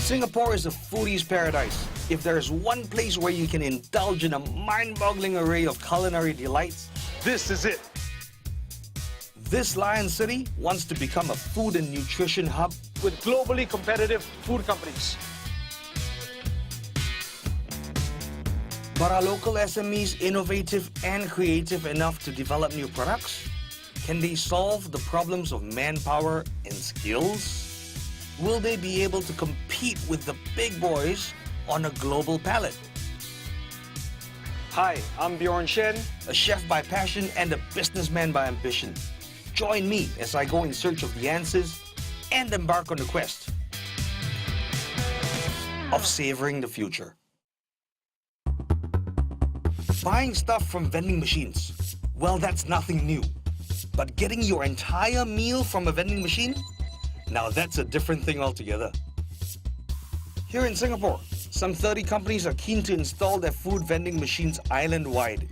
Singapore is a foodie's paradise. If there's one place where you can indulge in a mind-boggling array of culinary delights, this is it. This Lion City wants to become a food and nutrition hub with globally competitive food companies. But are local SMEs innovative and creative enough to develop new products? Can they solve the problems of manpower and skills? Will they be able to compete with the big boys on a global palette? Hi, I'm Bjorn Shen, a chef by passion and a businessman by ambition. Join me as I go in search of the answers and embark on the quest of savoring the future. Buying stuff from vending machines, well, that's nothing new. But getting your entire meal from a vending machine? Now that's a different thing altogether. Here in Singapore, some 30 companies are keen to install their food vending machines island-wide.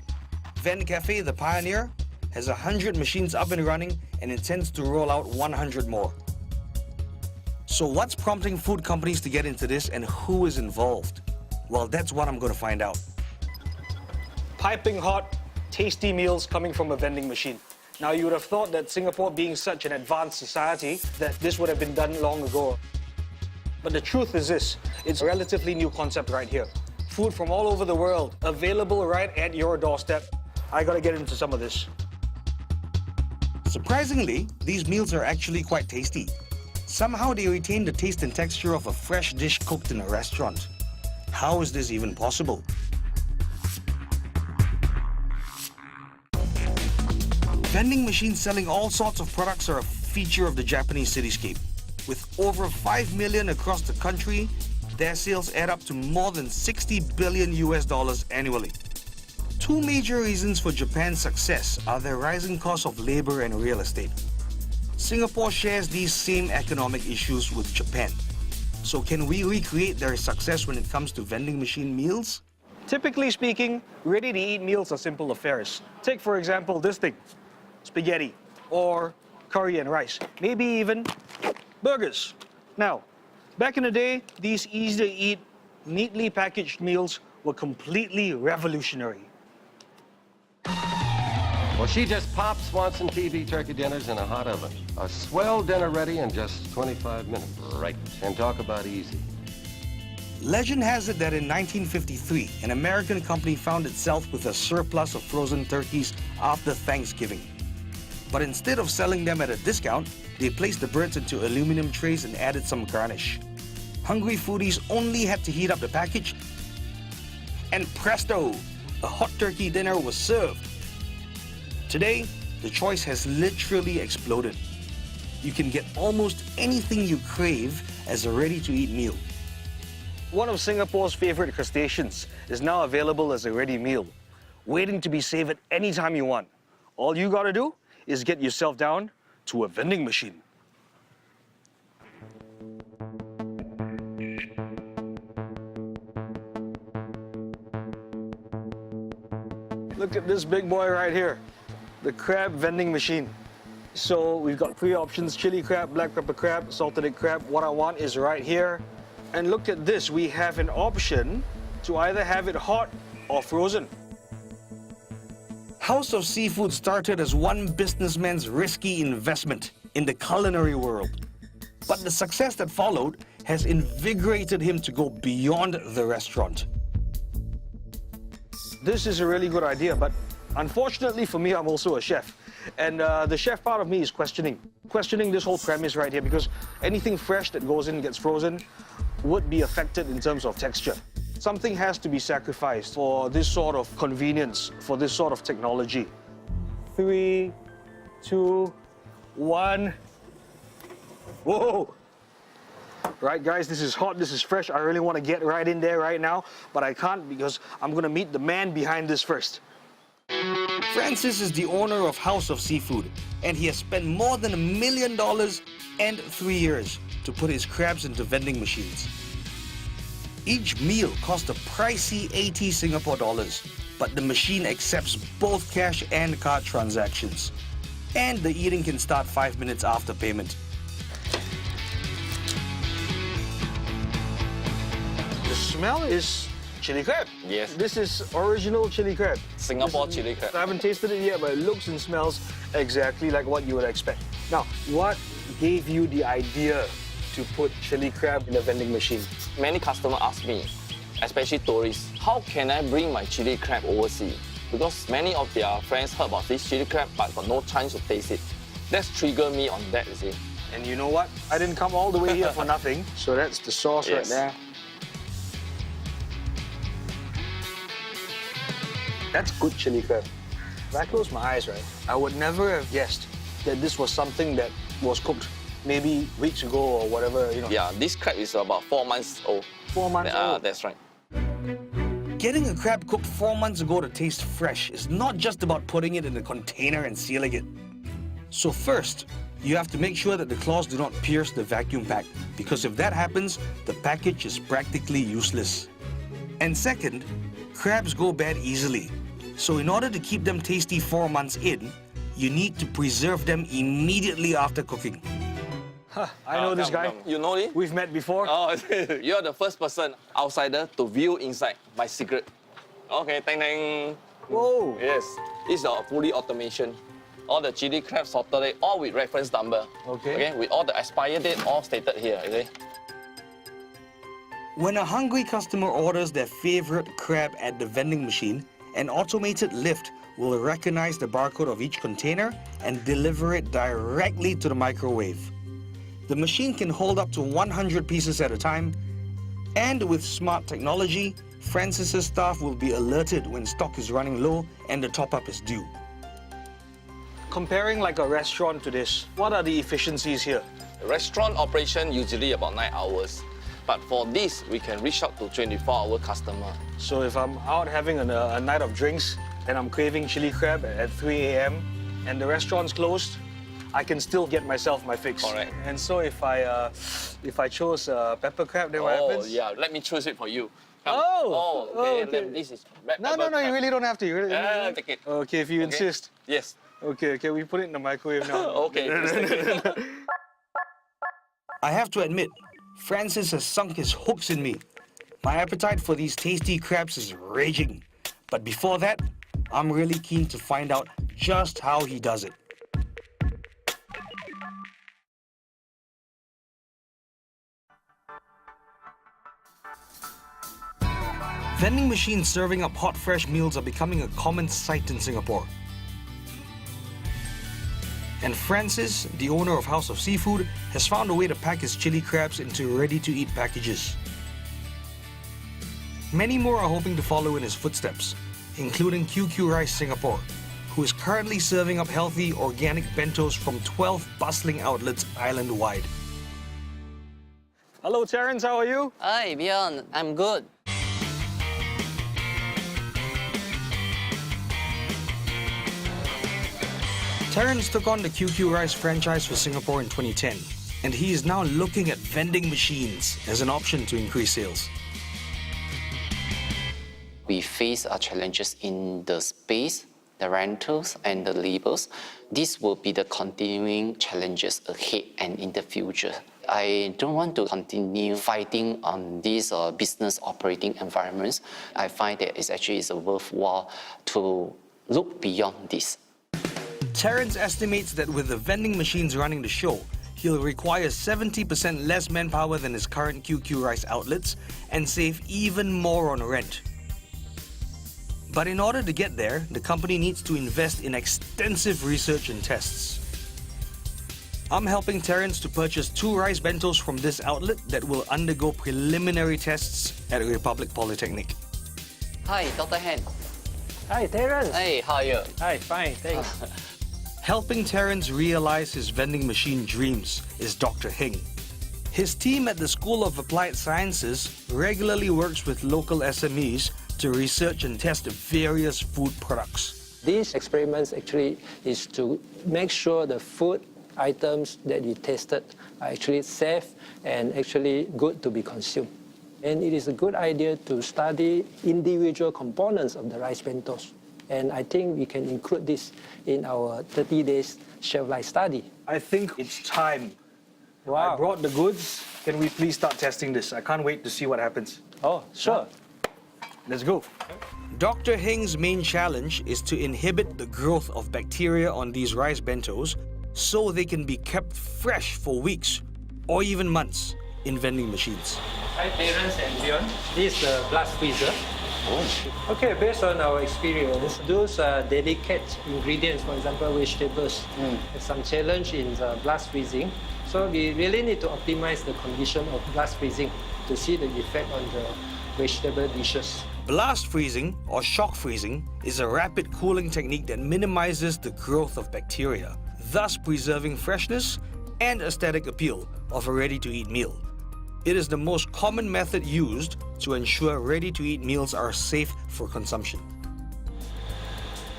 Vend Cafe, the pioneer, has 100 machines up and running and intends to roll out 100 more. So what's prompting food companies to get into this and who is involved? Well, that's what I'm going to find out. Piping hot, tasty meals coming from a vending machine. Now, you would have thought that Singapore being such an advanced society, that this would have been done long ago. But the truth is this, it's a relatively new concept right here. Food from all over the world, available right at your doorstep. I gotta get into some of this. Surprisingly, these meals are actually quite tasty. Somehow they retain the taste and texture of a fresh dish cooked in a restaurant. How is this even possible? Vending machines selling all sorts of products are a feature of the Japanese cityscape. With over 5 million across the country, their sales add up to more than $60 billion annually. Two major reasons for Japan's success are their rising cost of labor and real estate. Singapore shares these same economic issues with Japan. So can we recreate their success when it comes to vending machine meals? Typically speaking, ready-to-eat meals are simple affairs. Take, for example, this thing. Spaghetti, or curry and rice, maybe even burgers. Now, back in the day, these easy-to-eat, neatly packaged meals were completely revolutionary. Well, she just pops Swanson TV turkey dinners in a hot oven. A swell dinner ready in just 25 minutes. Right. And talk about easy. Legend has it that in 1953, an American company found itself with a surplus of frozen turkeys after Thanksgiving. But instead of selling them at a discount, they placed the birds into aluminum trays and added some garnish. Hungry foodies only had to heat up the package, and presto, a hot turkey dinner was served. Today, the choice has literally exploded. You can get almost anything you crave as a ready-to-eat meal. One of Singapore's favorite crustaceans is now available as a ready meal, waiting to be savored anytime you want. All you gotta do is get yourself down to a vending machine. Look at this big boy right here, the crab vending machine. So we've got three options: chili crab, black pepper crab, salted egg crab. What I want is right here. And look at this, we have an option to either have it hot or frozen. House of Seafood started as one businessman's risky investment in the culinary world. But the success that followed has invigorated him to go beyond the restaurant. This is a really good idea, but unfortunately for me, I'm also a chef. And the chef part of me is questioning this whole premise right here, because anything fresh that goes in gets frozen would be affected in terms of texture. Something has to be sacrificed for this sort of convenience, for this sort of technology. 3, 2, 1. Whoa! Right, guys, this is hot, this is fresh. I really want to get right in there right now, but I can't because I'm going to meet the man behind this first. Francis is the owner of House of Seafood, and he has spent more than $1 million and 3 years to put his crabs into vending machines. Each meal costs a pricey 80 Singapore dollars, but the machine accepts both cash and card transactions. And the eating can start 5 minutes after payment. smell is chili crab. Yes. This is original chili crab. Singapore chili crab. I haven't tasted it yet, but it looks and smells exactly like what you would expect. Now, what gave you the idea to put chili crab in a vending machine? Many customers ask me, especially tourists, how can I bring my chili crab overseas? Because many of their friends heard about this chili crab but got no chance to taste it. That's triggered me on that, you see. And you know what? I didn't come all the way here for nothing. So that's the sauce right Yes. there. That's good chili crab. If I close my eyes, right, I would never have guessed that this was something that was cooked maybe weeks ago or whatever, you know. Yeah, this crab is about 4 months old. 4 months old. That's right. Getting a crab cooked 4 months ago to taste fresh is not just about putting it in a container and sealing it. So first, you have to make sure that the claws do not pierce the vacuum pack, because if that happens, the package is practically useless. And second, crabs go bad easily. So in order to keep them tasty 4 months in, you need to preserve them immediately after cooking. I know this guy. You know it? We've met before. Oh, you're the first person, outsider, to view inside my secret. Okay, tang tang. Whoa. Yes, it's a fully automation. All the chili crab salted egg, all with reference number. Okay. With all the expired date, all stated here. Okay. When a hungry customer orders their favorite crab at the vending machine, an automated lift will recognize the barcode of each container and deliver it directly to the microwave. The machine can hold up to 100 pieces at a time, and with smart technology, Francis's staff will be alerted when stock is running low and the top-up is due. Comparing like a restaurant to this, what are the efficiencies here? Restaurant operation usually about 9 hours. But for this, we can reach out to 24-hour customer. So if I'm out having a night of drinks and I'm craving chili crab at 3 a.m. and the restaurant's closed, I can still get myself my fix. Correct. And so if I chose pepper crab, then what happens? Yeah, let me choose it for you. Come. Oh, okay. okay. Then this is red No, pepper you crab. really don't have to. You really, Take it. Okay, if you insist. Yes. Okay, we put it in the microwave now. Okay. please take it. I have to admit, Francis has sunk his hooks in me. My appetite for these tasty crabs is raging. But before that, I'm really keen to find out just how he does it. Vending machines serving up hot, fresh meals are becoming a common sight in Singapore. And Francis, the owner of House of Seafood, has found a way to pack his chili crabs into ready-to-eat packages. Many more are hoping to follow in his footsteps, including QQ Rice Singapore, who is currently serving up healthy, organic bentos from 12 bustling outlets island-wide. Hello, Terence, how are you? Hi, Bjorn. I'm good. Terence took on the QQ Rice franchise for Singapore in 2010, and he is now looking at vending machines as an option to increase sales. We face challenges in the space, the rentals, and the labels. These will be the continuing challenges ahead and in the future. I don't want to continue fighting on these business operating environments. I find that it's actually worthwhile to look beyond this. Terence estimates that with the vending machines running the show, he'll require 70% less manpower than his current QQ Rice outlets and save even more on rent. But in order to get there, the company needs to invest in extensive research and tests. I'm helping Terence to purchase 2 rice bentos from this outlet that will undergo preliminary tests at Republic Polytechnic. Hi, Dr. Han. Hi, Terence. Hey, how are you? Hi, fine, thanks. Helping Terence realize his vending machine dreams is Dr. Heng. His team at the School of Applied Sciences regularly works with local SMEs to research and test various food products. These experiments actually is to make sure the food items that we tested are actually safe and actually good to be consumed. And it is a good idea to study individual components of the rice bentos. And I think we can include this in our 30 days shelf life study. I think it's time. Wow. I brought the goods. Can we please start testing this? I can't wait to see what happens. Oh, sure. Let's go. Dr. Hing's main challenge is to inhibit the growth of bacteria on these rice bentos so they can be kept fresh for weeks or even months in vending machines. Hi parents and beyond. This is the blast freezer. Okay, based on our experience, those delicate ingredients, for example, vegetables, have some challenge in the blast freezing. So we really need to optimize the condition of blast freezing to see the effect on the vegetable dishes. Blast freezing or shock freezing is a rapid cooling technique that minimizes the growth of bacteria, thus preserving freshness and aesthetic appeal of a ready-to-eat meal. It is the most common method used to ensure ready-to-eat meals are safe for consumption.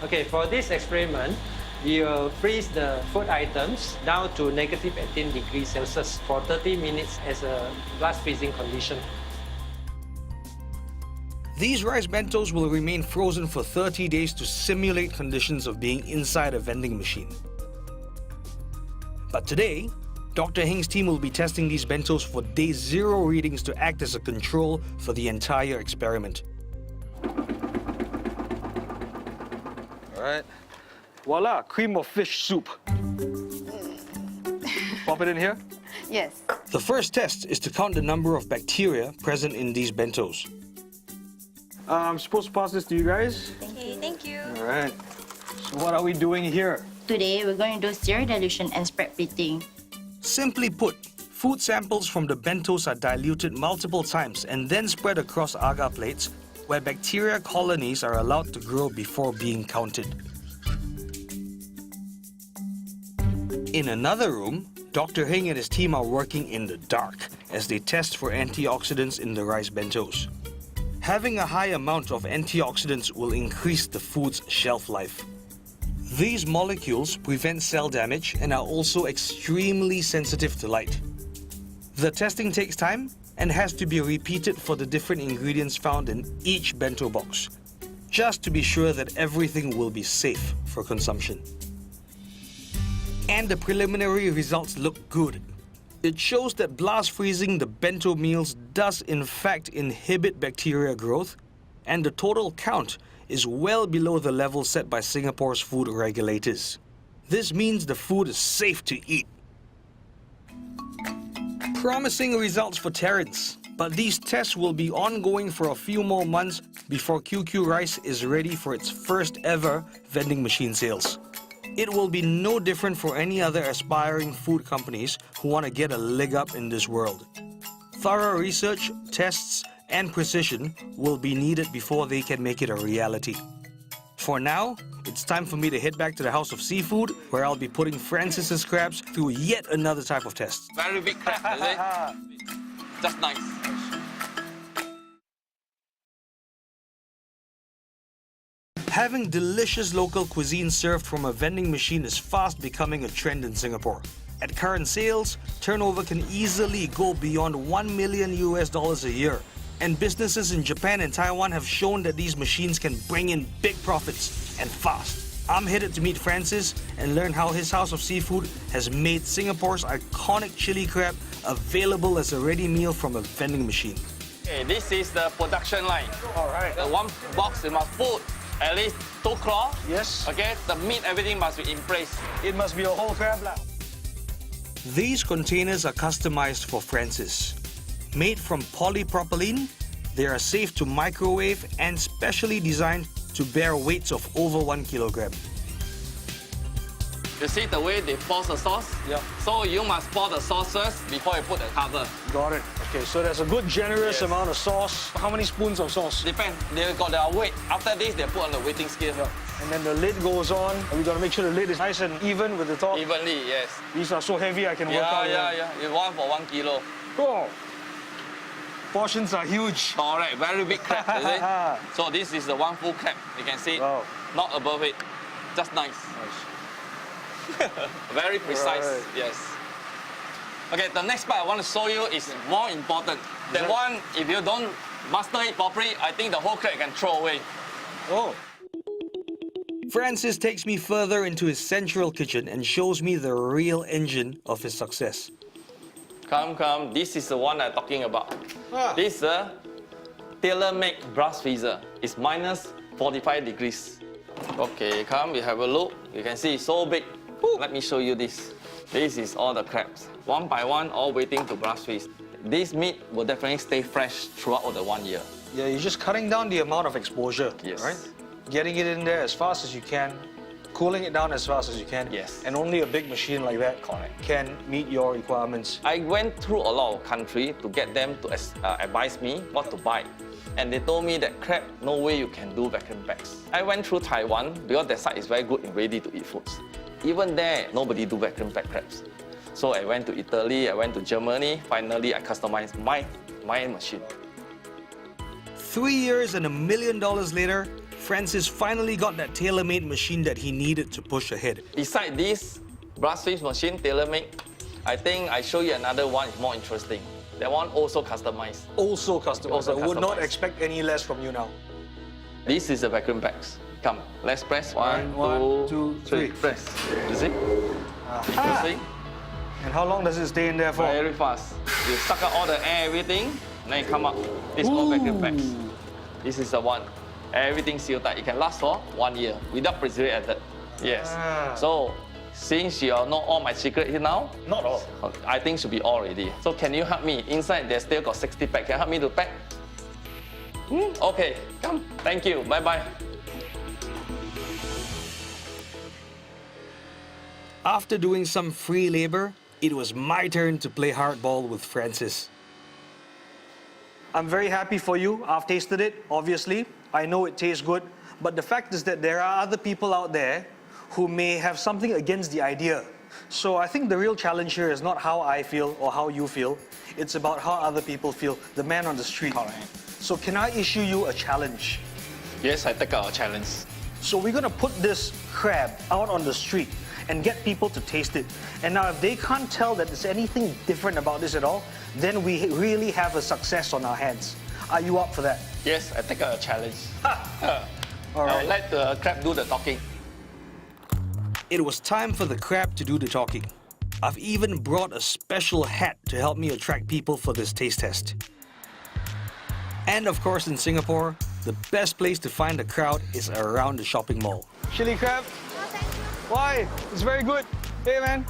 Okay, for this experiment, we will freeze the food items down to negative 18 degrees Celsius for 30 minutes as a blast freezing condition. These rice bentos will remain frozen for 30 days to simulate conditions of being inside a vending machine. But today, Dr. Hing's team will be testing these bentos for day 0 readings to act as a control for the entire experiment. All right. Voila, cream of fish soup. Pop it in here. Yes. The first test is to count the number of bacteria present in these bentos. I'm supposed to pass this to you guys. Okay, thank you. All right. So what are we doing here? Today, we're going to do zero dilution and spread plating. Simply put, food samples from the bentos are diluted multiple times and then spread across agar plates where bacteria colonies are allowed to grow before being counted. In another room, Dr. Hing and his team are working in the dark as they test for antioxidants in the rice bentos. Having a high amount of antioxidants will increase the food's shelf life. These molecules prevent cell damage and are also extremely sensitive to light. The testing takes time and has to be repeated for the different ingredients found in each bento box, just to be sure that everything will be safe for consumption. And the preliminary results look good. It shows that blast freezing the bento meals does in fact inhibit bacteria growth, and the total count is well below the level set by Singapore's food regulators. This means the food is safe to eat. Promising results for Terence, but these tests will be ongoing for a few more months before QQ Rice is ready for its first ever vending machine sales. It will be no different for any other aspiring food companies who want to get a leg up in this world. Thorough research, tests, and precision will be needed before they can make it a reality. For now, it's time for me to head back to the House of Seafood, where I'll be putting Francis's crabs through yet another type of test. Very big crab, is it? Just nice. Having delicious local cuisine served from a vending machine is fast becoming a trend in Singapore. At current sales, turnover can easily go beyond $1 million a year. And businesses in Japan and Taiwan have shown that these machines can bring in big profits and fast. I'm headed to meet Francis and learn how his House of Seafood has made Singapore's iconic chili crab available as a ready meal from a vending machine. Okay, this is the production line. All right. The one box, you must put at least 2 claws. Yes. Okay, the meat, everything must be in place. It must be a whole crab lah. These containers are customized for Francis. Made from polypropylene, they are safe to microwave and specially designed to bear weights of over 1 kilogram. You see the way they pour the sauce? Yeah. So you must pour the sauce first before you put the cover. Got it. Okay, so there's a good generous Yes. amount of sauce. How many spoons of sauce? Depend. They got their weight. After this, they put on the weighting scale. Yeah. And then the lid goes on. We gotta make sure the lid is nice and even with the top. Evenly, yes. These are so heavy I can work out. Yeah. You want for 1 kilo. Oh. Portions are huge. Correct. Very big crab, is it? So this is the one full crab. You can see. Wow. Not above it. Just nice. Very precise. Right. Yes. Okay, the next part I want to show you is more important. That one, if you don't master it properly, I think the whole crab you can throw away. Oh. Francis takes me further into his central kitchen and shows me the real engine of his success. Come. This is the one I'm talking about. Ah. This is the tailor-made blast freezer. It's minus 45 degrees. Okay, come, we have a look. You can see it's so big. Let me show you this. This is all the crabs. One by one, all waiting to blast freeze. This meat will definitely stay fresh throughout the 1 year. Yeah, you're just cutting down the amount of exposure, Yes. right? Getting it in there as fast as you can, cooling it down as fast as you can. Yes. And only a big machine like that can meet your requirements. I went through a lot of country to get them to advise me what to buy. And they told me that crab, no way you can do vacuum packs. I went through Taiwan because that site is very good in ready-to-eat foods. Even there, nobody do vacuum pack crabs. So I went to Italy, I went to Germany. Finally, I customized my machine. 3 years and $1 million later, Francis finally got that tailor-made machine that he needed to push ahead. Beside this blast freeze machine, tailor-made, I think I show you another one is more interesting. That one also customized. Also customized. Also I would not customized. expect any less from you now. This is the vacuum packs. Come, let's press. One, two, three. Press. You see? You see? And how long does it stay in there for? Very fast. You suck out all the air, everything, then you come up. This is called vacuum packs. This is the one. Everything sealed tight. It can last for 1 year without preservative. Yes. So, since you know all my secret here now, Not all. I think should be all already. So can you help me? Inside there's still got 60 packs. Can you help me to pack? Okay, come. Thank you. Bye-bye. After doing some free labor, it was my turn to play hardball with Francis. I'm very happy for you. I've tasted it, obviously. I know it tastes good. But the fact is that there are other people out there who may have something against the idea. So I think the real challenge here is not how I feel or how you feel. It's about how other people feel, the man on the street. So can I issue you a challenge? Yes, I take our challenge. So we're gonna put this crab out on the street and get people to taste it. And now if they can't tell that there's anything different about this at all, then we really have a success on our hands. Are you up for that? Yes, I take a challenge. All right. I'll let the crab do the talking. It was time for the crab to do the talking. I've even brought a special hat to help me attract people for this taste test. And of course, in Singapore, the best place to find a crowd is around the shopping mall. Chili crab? Why? It's very good. Hey man,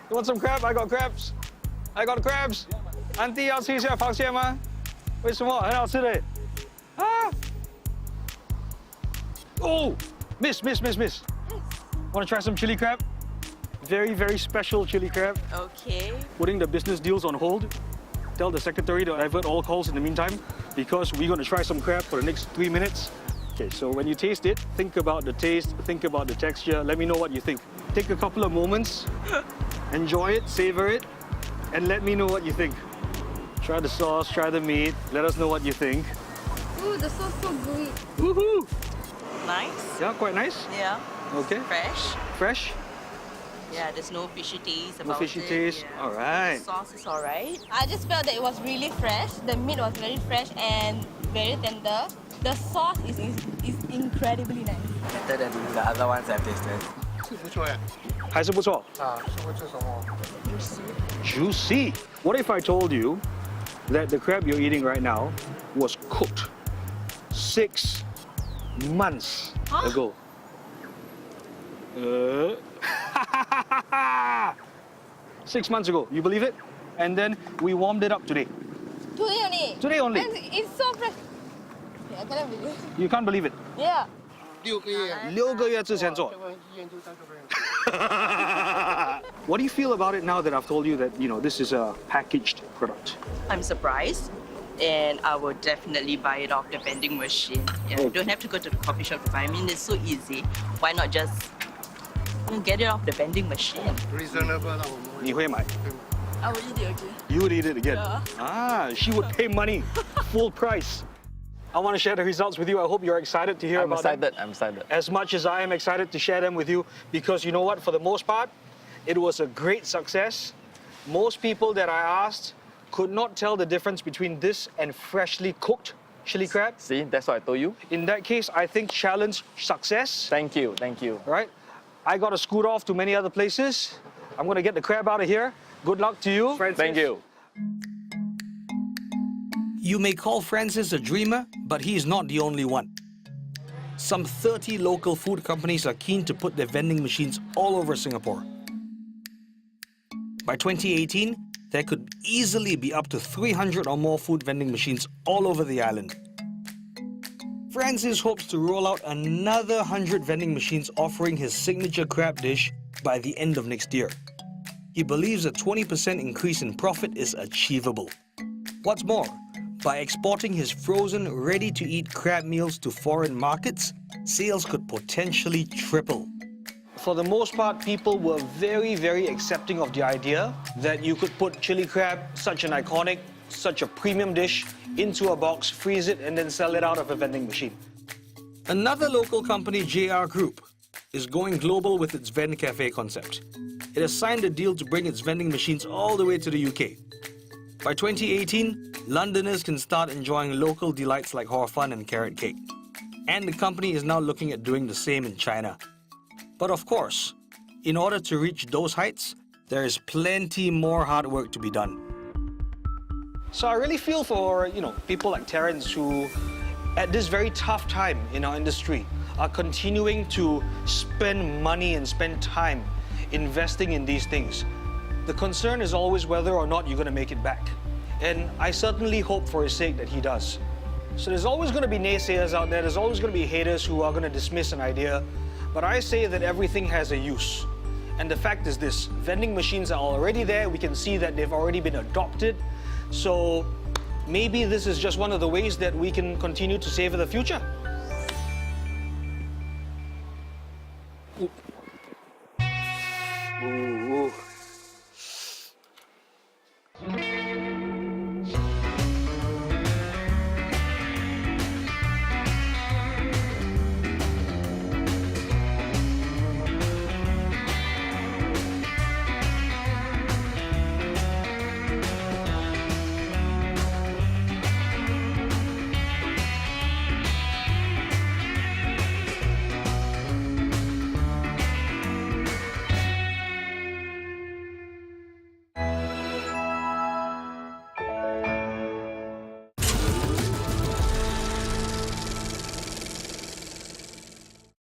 you want some crab? I got crabs. I got crabs. Auntie 要吃一下螃蟹吗？为什么？很好吃的。啊 Oh, miss. Want to try some chili crab? Very, very special chili crab. Okay. Putting the business deals on hold. Tell the secretary to divert all calls in the meantime because we're going to try some crab for the next 3 minutes. Okay, so when you taste it, think about the taste, think about the texture. Let me know what you think. Take a couple of moments, enjoy it, savor it, and let me know what you think. Try the sauce, try the meat. Let us know what you think. Ooh, the sauce so good. Woohoo! Nice. Yeah, quite nice. Yeah. Okay. Fresh. Fresh? Yeah, there's no fishy taste No about fishy it. taste. Yeah. All right. The sauce is alright. I just felt that it was really fresh. The meat was very fresh and very tender. The sauce is incredibly nice. Better than the other ones I've tasted. 还是不错。Juicy. What if I told you that the crab you're eating right now was cooked 6 months ago? 6 months ago. You believe it? And then we warmed it up today. Today only. Today only. And it's so fresh. Yeah, I cannot believe it. You can't believe it. Yeah. 6个月之前做。What do you feel about it now that I've told you that, this is a packaged product? I'm surprised. And I will definitely buy it off the vending machine. Yeah, you don't have to go to the coffee shop to buy. I mean, it's so easy. Why not just get it off the vending machine? 你会买？ I will eat it again. You would eat it again? Yeah. She would pay money, full price. I want to share the results with you. I hope you're excited to hear I'm about them. excited. As much as I am excited to share them with you, because you know what? For the most part, it was a great success. Most people that I asked could not tell the difference between this and freshly cooked chili crab. See, that's what I told you. In that case, I think challenge success. Thank you. All right? I got to scoot off to many other places. I'm going to get the crab out of here. Good luck to you. Thank you. You may call Francis a dreamer, but he is not the only one. Some 30 local food companies are keen to put their vending machines all over Singapore. By 2018, there could easily be up to 300 or more food vending machines all over the island. Francis hopes to roll out another 100 vending machines offering his signature crab dish by the end of next year. He believes a 20% increase in profit is achievable. What's more, by exporting his frozen, ready-to-eat crab meals to foreign markets, sales could potentially triple. For the most part, people were very, very accepting of the idea that you could put chili crab, such an iconic, such a premium dish, into a box, freeze it, and then sell it out of a vending machine. Another local company, JR Group, is going global with its Vend Cafe concept. It has signed a deal to bring its vending machines all the way to the UK. By 2018, Londoners can start enjoying local delights like hor fun and carrot cake. And the company is now looking at doing the same in China. But of course, in order to reach those heights, there is plenty more hard work to be done. So I really feel for, people like Terence who, at this very tough time in our industry, are continuing to spend money and spend time investing in these things. The concern is always whether or not you're going to make it back. And I certainly hope for his sake that he does. So there's always going to be naysayers out there, there's always going to be haters who are going to dismiss an idea. But I say that everything has a use. And the fact is this, vending machines are already there, we can see that they've already been adopted. So maybe this is just one of the ways that we can continue to save the future.